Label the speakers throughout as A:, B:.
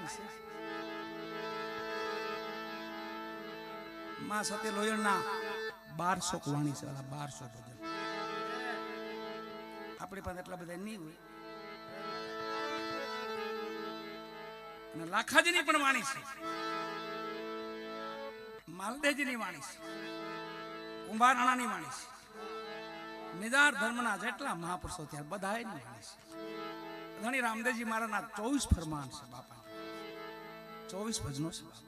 A: કાયમ છે. માં સત્ય લોયણના 1200 વાણી છે, 1200 ભજન. આપણી પાસે એટલા બધા નહીં હોય. અને લાખાજીની પણ વાણી છે, માલદેજીની વાણી છે, કુંભારાણાની વાણી છે, નિજાર ધર્મના જેટલા મહાપુરુષો ત્યાં બધા એની વાણી છે. ઘણી રામદેવજી મહારાજના 24 ફરમાન છે બાપા, 24 ભજનો છે બાપા.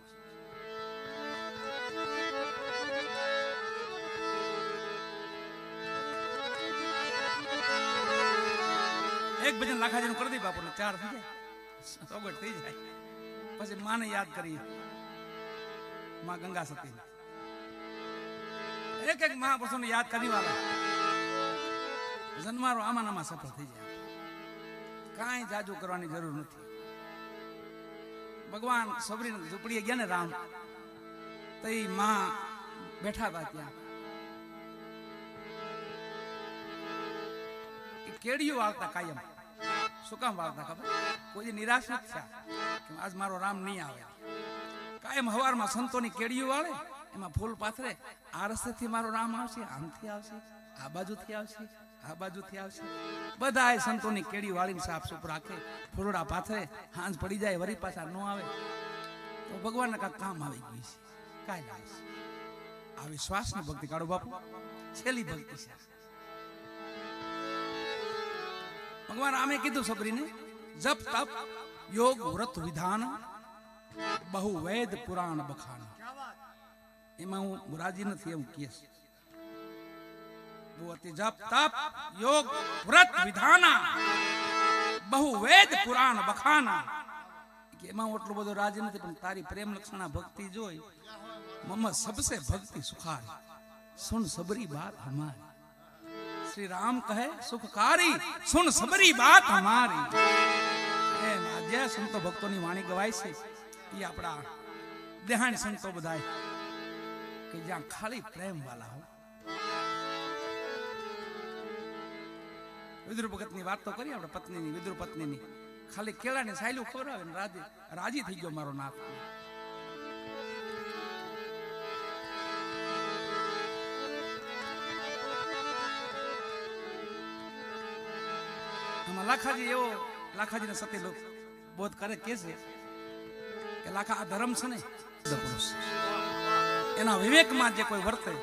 A: એક ભજન લાખાજી નું કરી દઈ બાપુ, 4 થઈ જાય, સોગટ થઈ જાય. પછી માને યાદ કરીએ, માં ગંગા સતી. એક એક મહાપુરુષો ને યાદ કરી વાળા જન્મારો આમાં સફળ થઈ જાય. કાંઈ જાજુ કરવાની જરૂર નથી. ભગવાન સબરી ઝૂંપડીએ ગયા ને રામ, તો એ માં બેઠા હતા ત્યાં. કેડીઓ વાળતા કાયમ. શું કામ વાળતા ખબર? કોઈ નિરાશ નથી થયા કે આજ મારો રામ નહીં આવે. કાયમ હવારમાં સંતોની કેડીઓ વાળે, એમાં ફૂલ પાથરે. આ રસ્તેથી મારો રામ આવશે, આમથી આવશે, આ બાજુથી આવશે, આ બાજુથી આવશે. બધા સંતોની કેડી વાળીને સાફ સુફ રાખે, ફૂલડા પાથરે. હાંજ પડી જાય, વરી પાછા ન આવે તો ભગવાનને કાંઈક કામ આવી ગયું છે. કાંઈ લાગે છે. આ વિશ્વાસની ભક્તિ કાઢો બાપુ, છેલ્લી ભક્તિ છે. ભગવાન આમે કીધું સબરીને, જપ તપ યોગ વ્રત વિધાન બહુ વેદ પુરાણ બખાન. એમાં હું રાજી નથી એવું કહે છે. જપ તપ યોગ વ્રત વિધાના બહુ વેદ પુરાણ બખાના. એમાં એટલું બધું રાજી નથી, પણ તારી પ્રેમ લક્ષણા ભક્તિ જોઈ મમ્મા સબસે ભક્તિ સુખારી, સુન સબરી બાત હમારી. શ્રી રામ કહે સુખકારી, સુન સબરી બાત હમારી. એમ આજે સંતો ભક્તોની વાણી ગવાય છે એ આપણા દેહાણી સંતો બધાય કે જ્યાં ખાલી પ્રેમ વાલા હો. વિદુર ભગતની વાત તો કરી આપણે, પત્નીની, વિદુર પત્નીની. ખાલી કેળાની સાયલું ખવડાવે ને રાજી થઈ ગયો મારો નાથ. લાખાજી એવો, લાખાજીને સતી લોક બોધ કરે કે છે કે લાખા આ ધર્મ છે ને પુરુષ, એના વિવેકમાં જે કોઈ વર્તે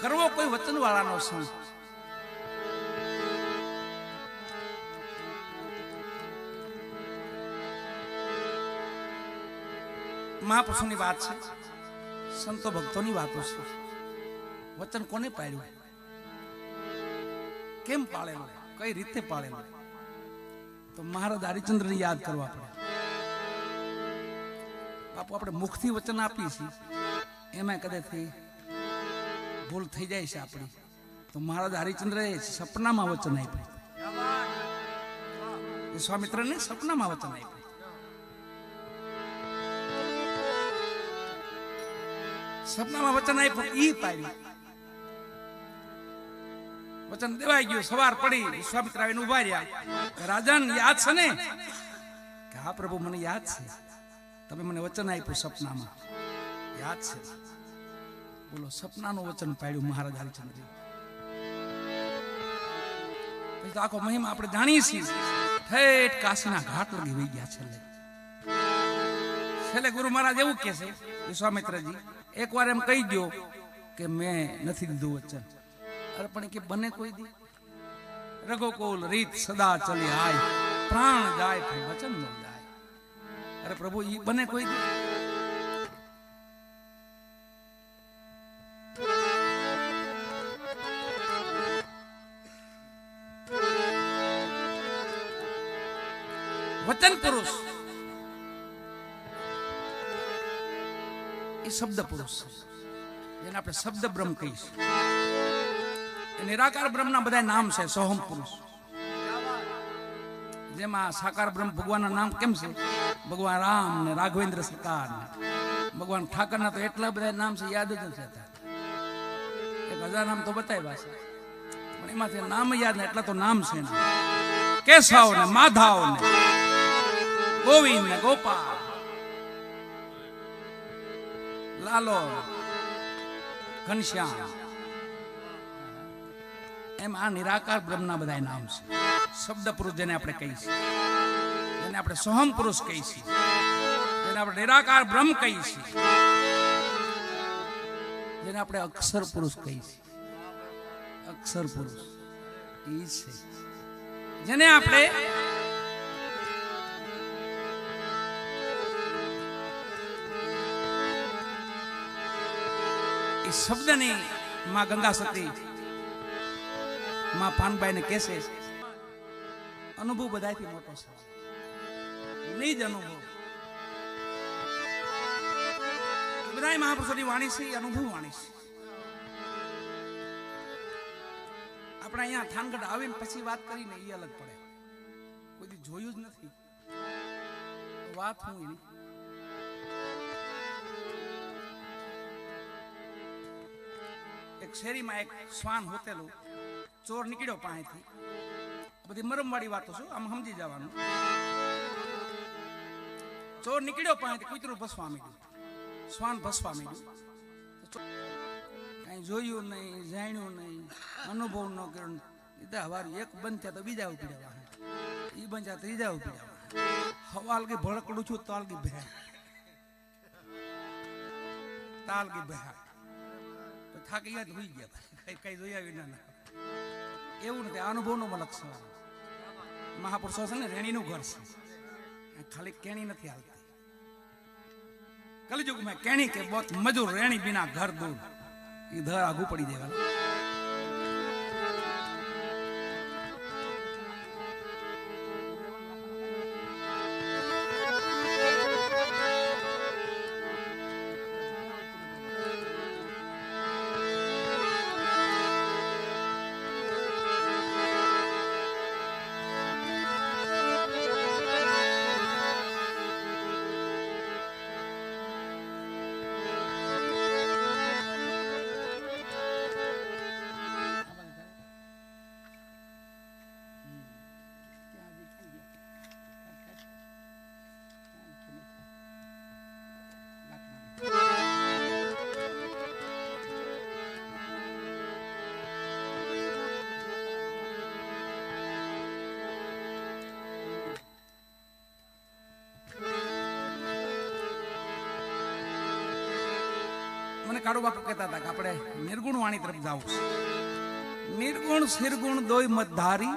A: કરવો કોઈ વચન વાળાનો સંગ. મહાપુરુષોની વાત છે, સંતો ભક્તોની વાતો છે. વચન કોને પાડ્યું, કેમ પાળેલું, કઈ રીતે પાળેલું? તો મહારાજ હરિચંદ્રને યાદ કરવા પડે. બાપુ આપણે મુખથી વચન આપીએ છીએ, એમાં કદાચ ભૂલ થઈ જાય છે આપણી, તો મહારાજ હરિચંદ્રએ સપનામાં વચન આપ્યું. વિશ્વામિત્રને સપનામાં વચન આપ્યું. સપનામાં વચન આપ્યું, ઈ પાડ્યું. વચન દેવાઈ ગયું. સવાર પડી, વિશ્વામિત્ર આવીને ઉભા રહ્યા. રાજાને યાદ છે ને કે હા પ્રભુ મને યાદ છે, તમે મને વચન આપ્યું સપનામાં, યાદ છે. બોલો, સપનાનું વચન પાડ્યું મહારાજ હરિચંદ્ર. પછી તો આખો મહિમા આપણે જાણીએ છીએ. ઠેઠ કાશીના ઘાટ લગી વહી ગયા. છેલ્લે ગુરુ મહારાજ એવું કે છે, વિશ્વામિત્રજી એકવાર એમ કહી દો કે મેં નથી દીધું વચન. અરે પણ કે બને કોઈ દી? રઘુકુલ રીત સદા ચલી આય, પ્રાણ જાય પણ વચન ન જાય. અરે પ્રભુ ઈ બને કોઈ દી? વચન પુરુષ એ શબ્દ પુરુષ છે, જેને આપણે શબ્દ બ્રહ્મ કહીશું. નિરાકાર બ્રહ્મના બધા નામ છે. સોહમ પુરુષ, જેમાં સાકાર બ્રહ્મ ભગવાનના નામ કેમ છે? ભગવાન રામ ને રાઘવેન્દ્ર સરકાર ને ભગવાન ઠાકરના તો એટલા બધા નામ છે, યાદ જ નથી થતા. 1000 નામ તો બતાવ્યા છે. પણ એમાંથી નામ યાદ ને એટલા તો નામ છે ને. કેશવ ને માધવ ને ગોવિંદ ને ગોપાલ, લાલો, ઘનશ્યામ, એમ આ નિરાકાર બ્રહ્મના બધા નામ છે. શબ્દ પુરુષ જેને આપણે કહીએ છીએ, જેને આપણે સોહમ પુરુષ કહીએ છીએ, જેને આપણે નિરાકાર બ્રહ્મ કહીએ છીએ, જેને આપણે અક્ષર પુરુષ કહીએ છીએ. અક્ષર પુરુષ એ છે જેને આપણે એ શબ્દની માં ગંગા સતી માં પાનબાઈ ને કહેશે, અનુભવ બધાથી મોટો છે, નિજ અનુભવ. બધા મહાપુરુષોની વાણી છે, અનુભવ વાણી છે. આપણે અહીંયા થાનગઢ આવીને પછી વાત કરીને એ અલગ પડે, કોઈ જોયું જ નથી વાત હું એની. એક શેરીમાં એક શ્વાન હોતેલું, ચોર નીકળ્યો પાસેથી. બધી મરમવાળી વાતો છું, આમ સમજી જવાનું. ચોર નીકળ્યો પાસેથી, કૂતરું ભસવા માંડ્યું, શ્વાન ભસવા માંડ્યું. કઈ જોયું નહીં, જાણ્યું નહીં, અનુભવ ન કર્યો. હવારી એક બંધ થયા તો બીજા ઉપડ્યા, એ બંધ થયા ત્રીજા ઉપડ્યા. હવાલગી ભડકડું છું, તાલગી ભેળ, તાલગી ભેળ. થાકી ગયા હોઈ ગયા, કઈ જોયા વિના. એવું નથી, અનુભવ નો મલક છે. મહાપુરુષો છે ને રેણીનું ઘર છે, ખાલી કેણી નથી હાલતી. કલયુગ મેં કેણી કે બહુત મજૂર, રેણી બિના ઘર દૂર. એ ધર આગુ પડી દેવા. મને કાળુ બાપુ કહેતા હતા કે આપણે નિર્ગુણ વાણી તરફ જાવું છે. નિર્ગુણ શિરગુણ દોય મત ધારી,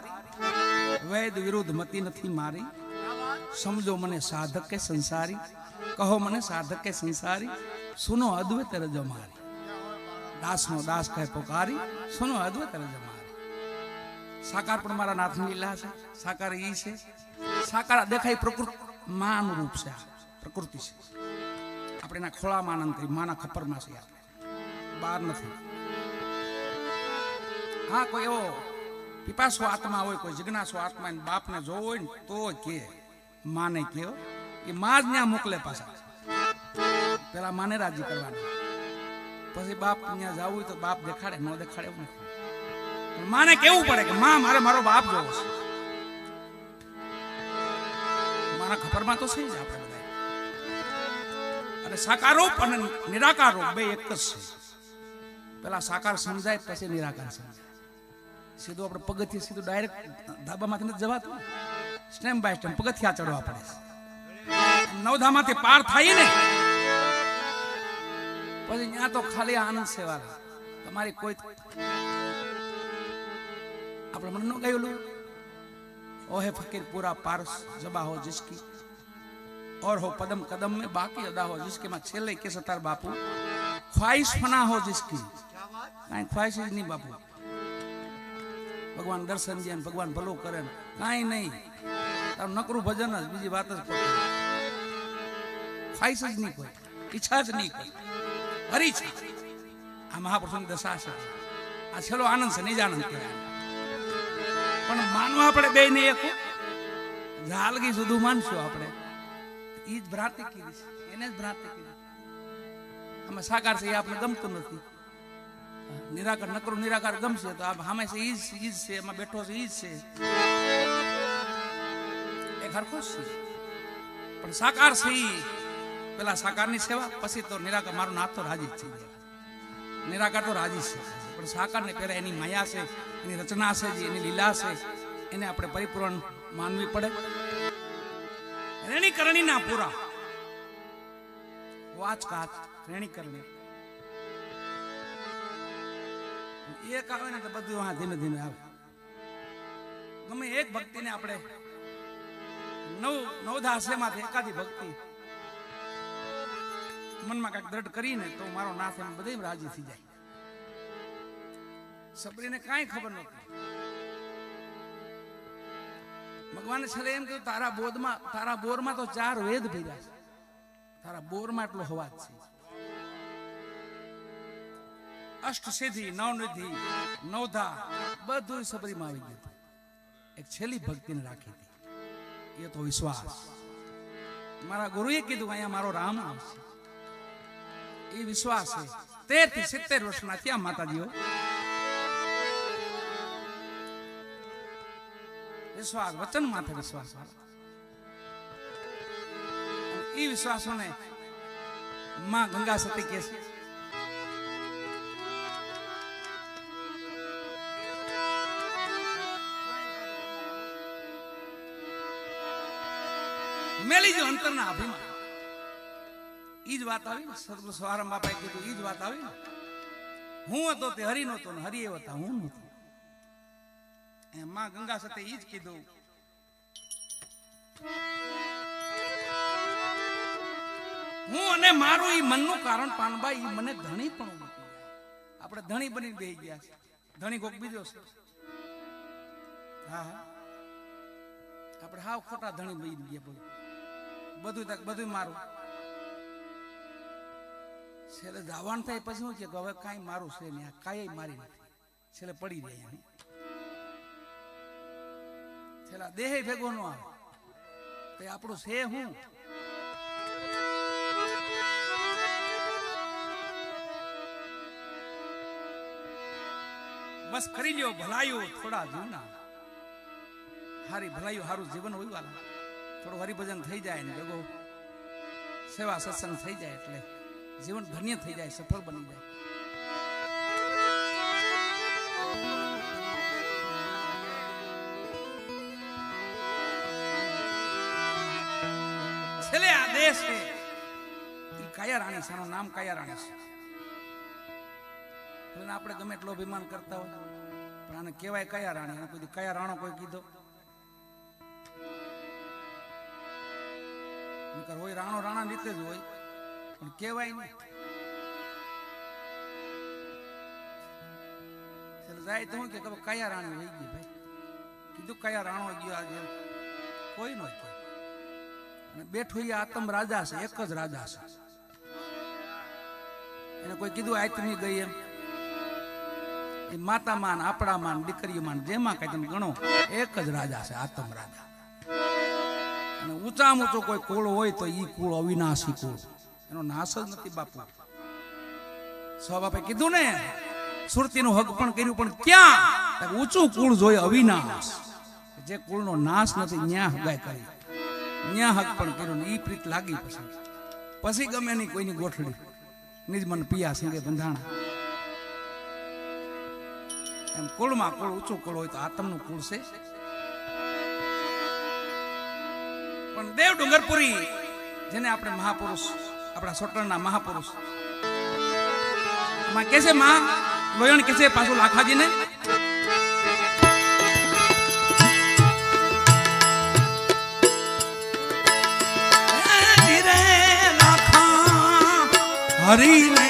A: વેદ વિરુદ્ધ મતી નથી મારી. સમજો મને સાધક કે સંસારી, કહો મને સાધક કે સંસારી. સુનો અદ્વૈત રજો મારી, દાસનો દાસ કહે પોકારી. સુનો અદ્વૈત રજો મારી. સાકાર પણ મારા નાથની લીલા છે. સાકાર ઈ છે, સાકાર દેખાય પ્રકૃતિ માં અનુરૂપ છે. પ્રકૃતિ છે, આપણે એના ખોળામાં આનંદ કરી, માના ખપરમાં છે, આપણે બહાર નથી. હા, કોઈ એવો પીપાસો આત્મા હોય, કોઈ જિજ્ઞાસો આત્મા બાપને જોવો હોય ને તો કે માને કયો કે માં જ ત્યાં મોકલે. પાછા પેલા માને રાજી કરવાના, પછી બાપ ત્યાં જવું હોય તો બાપ દેખાડે, ન દેખાડે એવું નથી. માને કેવું પડે કે માં મારે મારો બાપ જોવો છે. મારા ખપરમાં તો છે જ આપણે બધા. અને સાકાર રૂપ અને નિરાકાર રૂપ બે એક જ છે. પેલા સાકાર સમજાય પછી નિરાકાર સમજાય. સીધું આપણે પગથિયે સીધું ડાયરેક્ટ ધાબામાંથી નથી જવાતું, સ્ટેપ બાય સ્ટેપ પગથિયા ચડવા પડે છે. નવધામાંથી પાર થાય ને પછી ત્યાં તો ખાલી આનંદ સેવા. તમારી કોઈ આપણે મને ન ગયેલું, ઓહે ફકીર પૂરા પારસ જબા હો જિસકી, और हो पदम कदम में बाकी अदा हो जिसके में छेले के सतार बापू, ख्वाहिश फना हो जिसकी, कहीं ख्वाहिश ही नहीं बापू. भगवान दर्शन दिया, भगवान भलो करे, कहीं नहीं. तार नकरू भजन જ, બીજી વાત જ પકડી. ખ્વાહિશ જ નહીં, કોઈ ઈચ્છા જ નહીં, કોઈ હરી છે. આ મહાપુરુષોની દશા છે. આ છેલ્લો આનંદ છે, નિજ આનંદ કહેવાય. પણ માનવા આપણે બે ને એક જાલગી સુધી માનશું આપણે. ઈ જ ભ્રાંતિ કીધી છે, એને જ ભ્રાંતિ કીધી. આમાં સાકાર છે એ આપણે ગમતું નથી. નિરાકાર નકરો નિરાકાર ગમશે તો આ સામે છે ઈ જ છે, એમાં બેઠો છે ઈ જ છે, એ હરખો છે. પણ સાકાર છે ઈ પેલા સાકારની સેવા, પછી તો નિરાકાર, મારો નાથ તો રાજી જ થઈ જાય. નિરાકાર તો રાજી છે, પણ સાકારને પહેલા એની માયા છે, એની રચના છે, એની લીલા છે, એને આપણે પરિપૂર્ણ માનવી પડે. રેણી કરણી ના પૂરા વાચ કાચ રેણી કરણી એક આવે ને તો બધું ધીમે ધીમે આવે. ગમે એક ભક્તિને આપણે નવધા સેમાંથી એકાદી ભક્તિ મનમાં કાંઈક દ્રઢ કરીને તો મારો નાથ એમ બધે રાજી થઈ જાય. સબરીને કાંઈ ખબર નહોતી. ભગવાને છેલ્લે એમ કહ્યું તારા બોરમાં તો 4 વેદ ભર્યા છે, તારા બોરમાં એટલો હવાજ છે. અષ્ટ સિદ્ધિ, નવનિધિ, નવધા બધું સબરીમાં આવી ગયું. એક છેલ્લી ભક્તિને રાખી હતી, એ તો વિશ્વાસ. મારા ગુરુએ કીધું અહીંયા મારો રામ આવશે, એ વિશ્વાસ છે. 13 થી 70 વર્ષના ત્યાં માતાજીઓ વિશ્વાસ, વચન માથે વિશ્વાસ. એ વિશ્વાસોને માં ગંગા સતી કહે છે. મેલી જો અંતરના અભિમાન, ઈ જ વાત આવી ને સદગુરુ સવારામ બાપાએ કીધું, ઈ જ વાત આવી ને. હું હતો તે હરિ નહોતો ને હરિ એવો હતા હું નહોતો. માં ગંગા સતે ઈ જ કીધું, હું અને મારું ઈ મનનું કારણ પાનબાઈ ઈ મને ધણી પણ મૂકી જાય. આપણે ધણી બની બેહી ગયા છે, ધણી કોક બીજો છે. હા આપણે હાવ ખોટા ધણી બની ગયા. બધું મારું. છેલ્લે દાવાન થાય પછી શું કે હવે કાંઈ મારું છે નહીં, કાંઈ મારી નથી. છેલ્લે પડી જાય. છેલ્લા દેહ ભેગો ન આવે તો આપણું છે હું. બસ કરી લ્યો ભલાયું થોડા જીવના, હારી ભલાયું હારું જીવન હોય વાલા. થોડું હરિભજન થઈ જાય ને ભેગો સેવા સત્સંગ થઈ જાય એટલે જીવન ધન્ય થઈ જાય, સફળ બની જાય. છેલ્લે આ દેશ છે એ કાયા રાણી છે, એનું નામ કાયા રાણી છે. આપણે ગમે એટલો અભિમાન કરતા હોય પણ આને કહેવાય કયા રાણી. અને કોઈ કયા રાણો કોઈ કીધો હોય, રાણો રાણા રીતે જ હોય પણ કહેવાય નહીં. જાય તો હું કે કયા રાણી વહી ગઈ ભાઈ, કીધું કયા રાણો ગયો આજે કોઈ નો કે. અને બેઠો એ આતમ રાજા છે, એક જ રાજા છે. એને કોઈ કીધું આયતમી ગઈ એમ. એ માતા માન, આપણા માન, દીકરીઓ માન, જેમાં કઈ તમે ગણો એક જ રાજા છે, આતમ રાજા. અને ઊંચામાં ઊંચો કોઈ કુળ હોય તો ઈ કુળ અવિનાશી કુળ, એનો નાશ જ નથી બાપુ. બાપે કીધું ને સુરતીનું હક પણ કર્યું, પણ ક્યાં ઊંચું કુળ જોઈએ અવિનાશ. જે કુળનો નાશ નથી ન્યા હગાઈ કરી, ન્યા હક પણ કર્યું ને ઈ પ્રીત લાગી. પછી ગમે નહીં કોઈની ગોઠડી, નિજ મન પિયા સિંગે બંધાણા. એમ કુળમાં કુળ ઊંચું કુળ હોય તો આતમનું કુળ છે. પણ દેવ ડુંગરપુરી જેને આપણે મહાપુરુષ, આપણા સોટણના મહાપુરુષ માં કે છે, માં લોયણ કે છે પાછું લાખાજીને હરી ને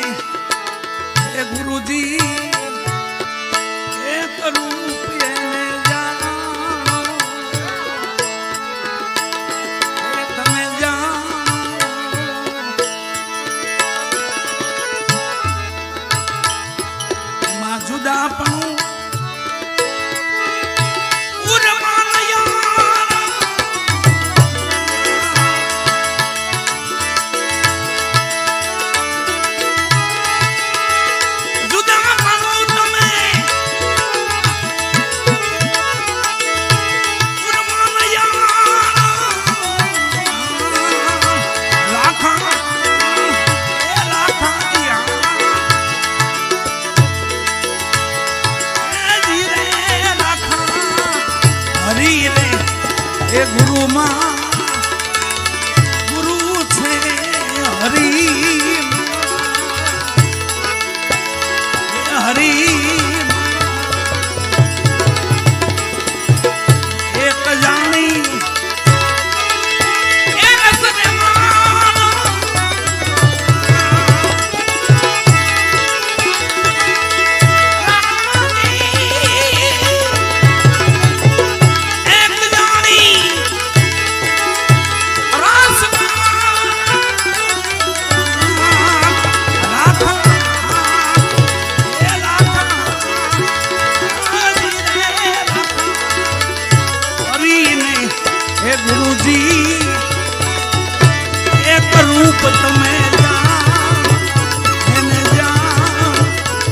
A: એ ગુરુજી એક રૂપ એને જાણો, તમે જાણો માં જુદા પણ જુદા પણ હરી એક જાણી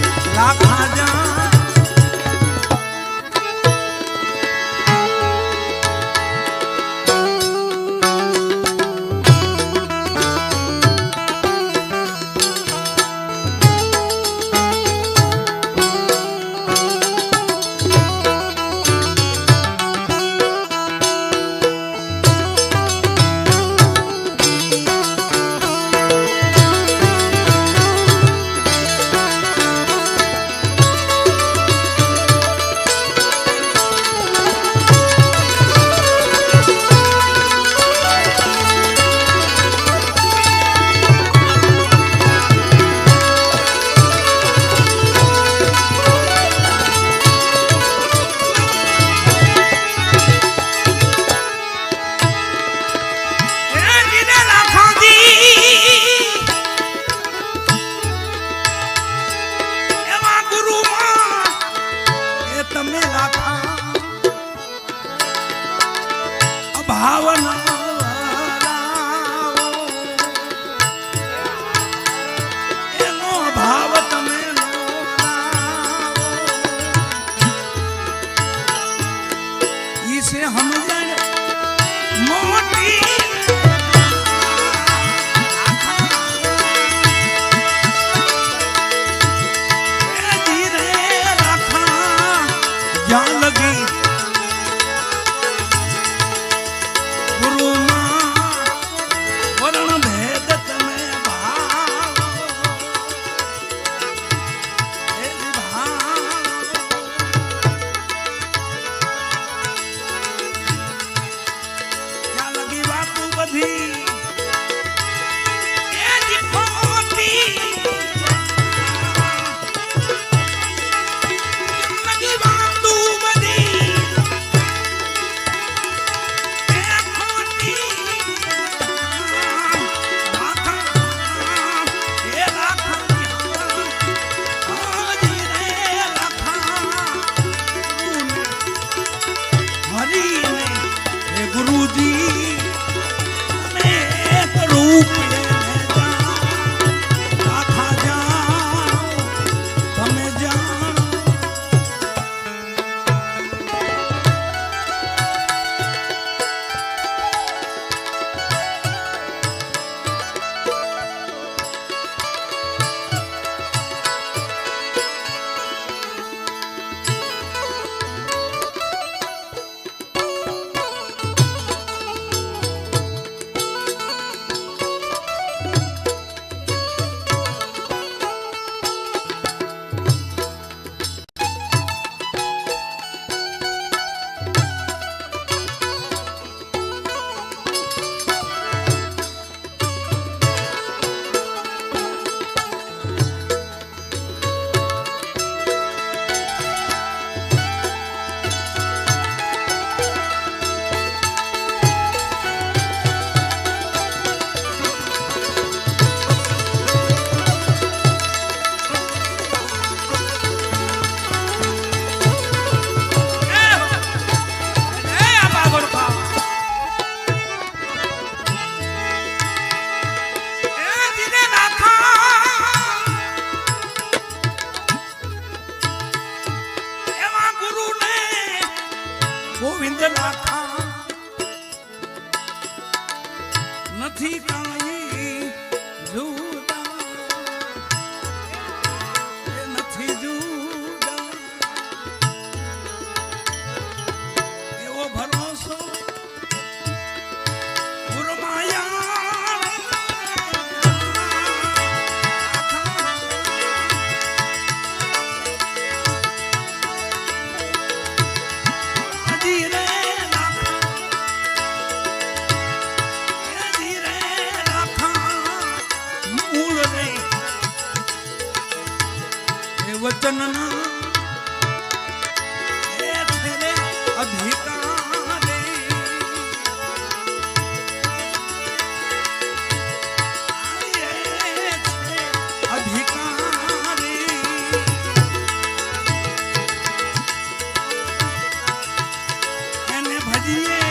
A: તમે લાખા જા નથી કાંઈ જુદા, એ નથી જુદા, એવો ભરોસો ચરણના એ છેરે અધિકારે અધિકારે એને ભજીએ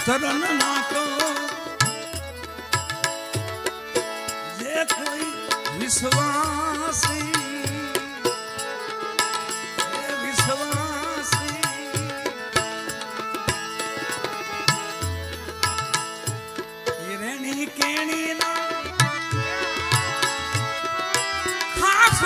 A: ચરણ નાખો જે કોઈ વિશ્વાસી વિશ્વાસી રેણી કેણી ના ખાસ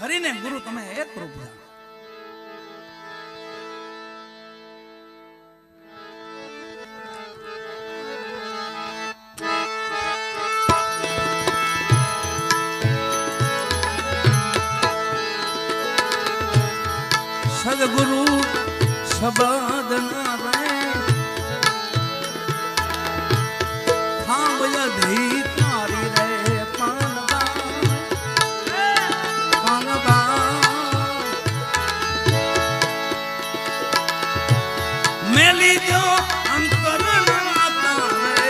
A: હરિને ગુરુ તમે એક રૂપ જાણો. સદગુરુ શબ્દ ના રહે થાંભ અધિકારી રે મેલી જો અંતર ના તારે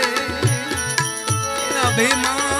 A: અભિમાન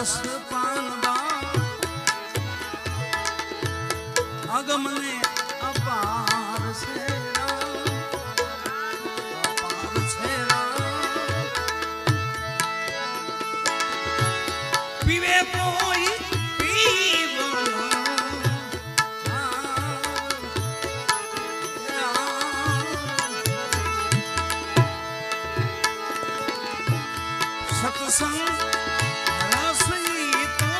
A: રસ પાનવા અગમને અપાર છે અપાર છે પીવે કોઈ સત્સંગ રસી તો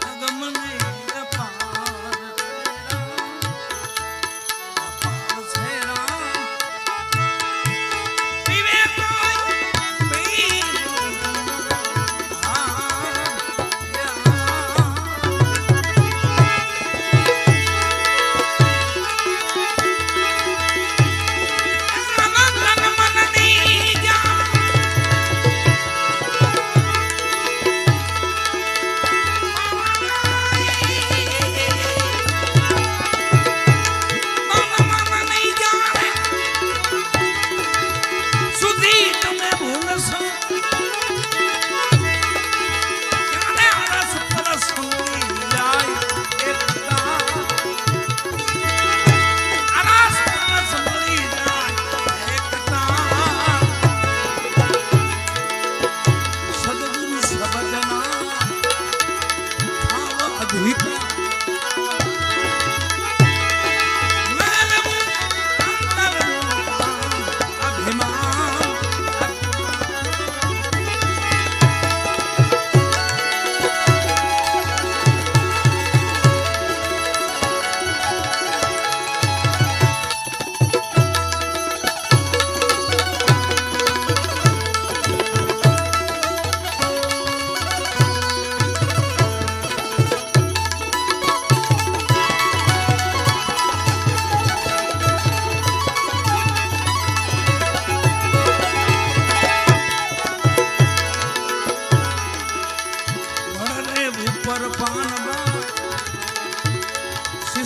A: અગમને અપાર છે પીવે કોઈ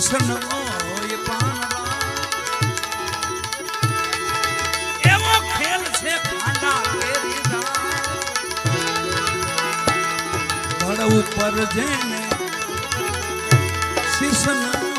A: શિષ્ણ હોય પાનવા એવો ખેલ છે ખાંડા કેરી ધડ ઉપર જેને શિષ્ણ